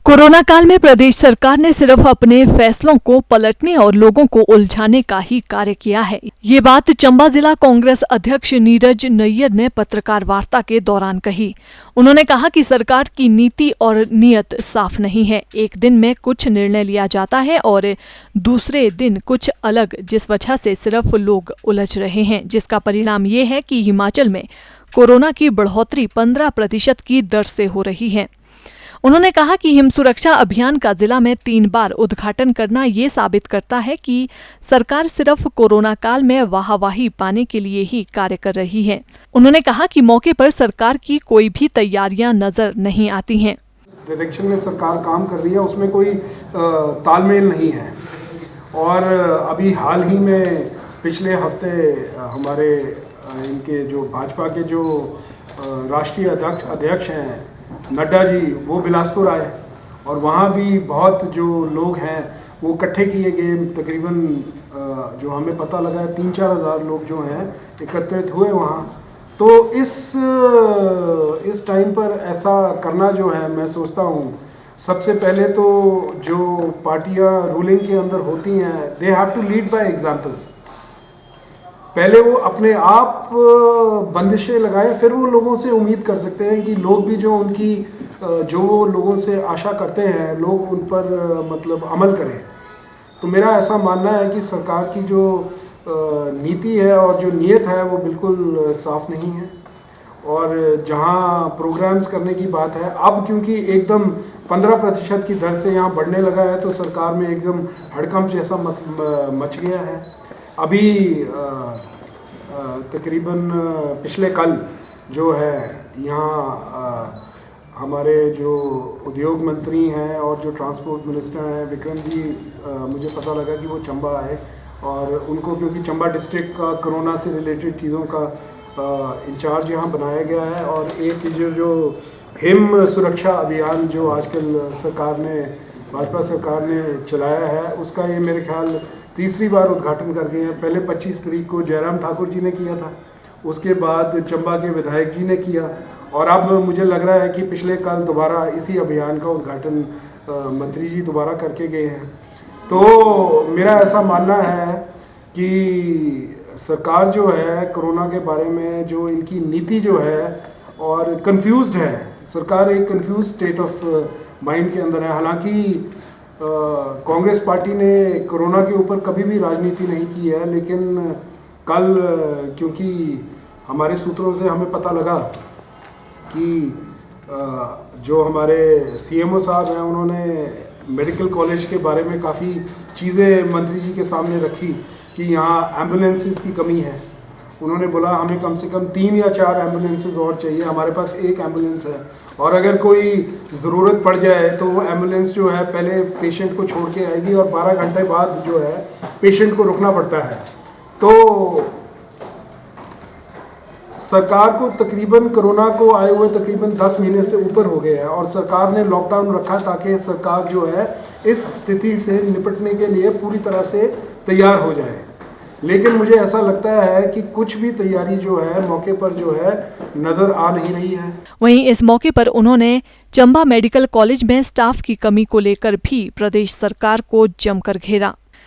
Corona काल में प्रदेश सरकार ने सिर्फ अपने फैसलों को पलटने और लोगों को उलझाने का ही कार्य किया है। ये बात चंबा जिला कांग्रेस अध्यक्ष नीरज नैयर ने पत्रकार वार्ता के दौरान कही। उन्होंने कहा कि सरकार की नीति और नियत साफ नहीं है। एक दिन में कुछ निर्णय लिया जाता है और दूसरे दिन कुछ अलग, जिस वजह से सिर्फ लोग उलझ रहे हैं, जिसका परिणाम ये है कि हिमाचल में कोरोना की बढ़ोतरी 15% की दर से हो रही है। उन्होंने कहा कि हिम सुरक्षा अभियान का जिला में 3 बार उद्घाटन करना ये साबित करता है कि सरकार सिर्फ कोरोना काल में वाहवाही पाने के लिए ही कार्य कर रही है। उन्होंने कहा कि मौके पर सरकार की कोई भी तैयारियां नजर नहीं आती हैं। डायरेक्शन में सरकार काम कर रही है, उसमें कोई तालमेल नहीं है। और अभी हाल ही में पिछले हफ्ते हमारे इनके जो भाजपा के जो राष्ट्रीय अध्यक्ष हैं नड्डा जी, वो बिलासपुर आए और वहाँ भी बहुत जो लोग हैं वो इकट्ठे किए गए। तकरीबन जो हमें पता लगा है 3-4 हज़ार लोग जो हैं एकत्रित हुए वहाँ। तो इस टाइम पर ऐसा करना जो है, मैं सोचता हूँ सबसे पहले तो जो पार्टियाँ रूलिंग के अंदर होती हैं, they have to lead by example. पहले वो अपने आप बंदिशें लगाए, फिर वो लोगों से उम्मीद कर सकते हैं कि लोग भी जो उनकी जो लोगों से आशा करते हैं, लोग उन पर मतलब अमल करें। तो मेरा ऐसा मानना है कि सरकार की जो नीति है और जो नीयत है वो बिल्कुल साफ नहीं है। और जहां प्रोग्राम्स करने की बात है, अब क्योंकि एकदम 15% की दर से यहाँ बढ़ने लगा है, तो सरकार में एकदम हड़कंप जैसा मच गया है। अभी तकरीबन पिछले कल जो है यहाँ हमारे जो उद्योग मंत्री हैं और जो ट्रांसपोर्ट मिनिस्टर हैं विक्रम जी, मुझे पता लगा कि वो चंबा आए और उनको, क्योंकि चंबा डिस्ट्रिक्ट का कोरोना से रिलेटेड चीज़ों का इंचार्ज यहाँ बनाया गया है। और एक जो हिम सुरक्षा अभियान जो आजकल सरकार ने, भाजपा सरकार ने चलाया है, उसका ये मेरे ख्याल तीसरी बार उद्घाटन कर गए हैं। पहले 25 तारीख को जयराम ठाकुर जी ने किया था, उसके बाद चंबा के विधायक जी ने किया, और अब मुझे लग रहा है कि पिछले कल दोबारा इसी अभियान का उद्घाटन मंत्री जी दोबारा करके गए हैं। तो मेरा ऐसा मानना है कि सरकार जो है कोरोना के बारे में जो इनकी नीति जो है और कंफ्यूज्ड है, सरकार एक कंफ्यूज स्टेट ऑफ माइंड के अंदर है। हालांकि कांग्रेस पार्टी ने कोरोना के ऊपर कभी भी राजनीति नहीं की है, लेकिन कल क्योंकि हमारे सूत्रों से हमें पता लगा कि जो हमारे सीएमओ साहब हैं, उन्होंने मेडिकल कॉलेज के बारे में काफ़ी चीज़ें मंत्री जी के सामने रखी कि यहाँ एम्बुलेंसेस की कमी है। उन्होंने बोला हमें कम से कम 3 या 4 एम्बुलेंसेस और चाहिए, हमारे पास 1 एम्बुलेंस है, और अगर कोई ज़रूरत पड़ जाए तो वो एम्बुलेंस जो है पहले पेशेंट को छोड़ के आएगी और 12 घंटे बाद जो है पेशेंट को रुकना पड़ता है। तो सरकार को तकरीबन कोरोना को आए हुए तकरीबन 10 महीने से ऊपर हो गए हैं और सरकार ने लॉकडाउन रखा ताकि सरकार जो है इस स्थिति से निपटने के लिए पूरी तरह से तैयार हो जाए। लेकिन मुझे ऐसा लगता है कि कुछ भी तैयारी जो है मौके पर जो है नजर आ नहीं रही है। वहीं इस मौके पर उन्होंने चंबा मेडिकल कॉलेज में स्टाफ की कमी को लेकर भी प्रदेश सरकार को जमकर घेरा।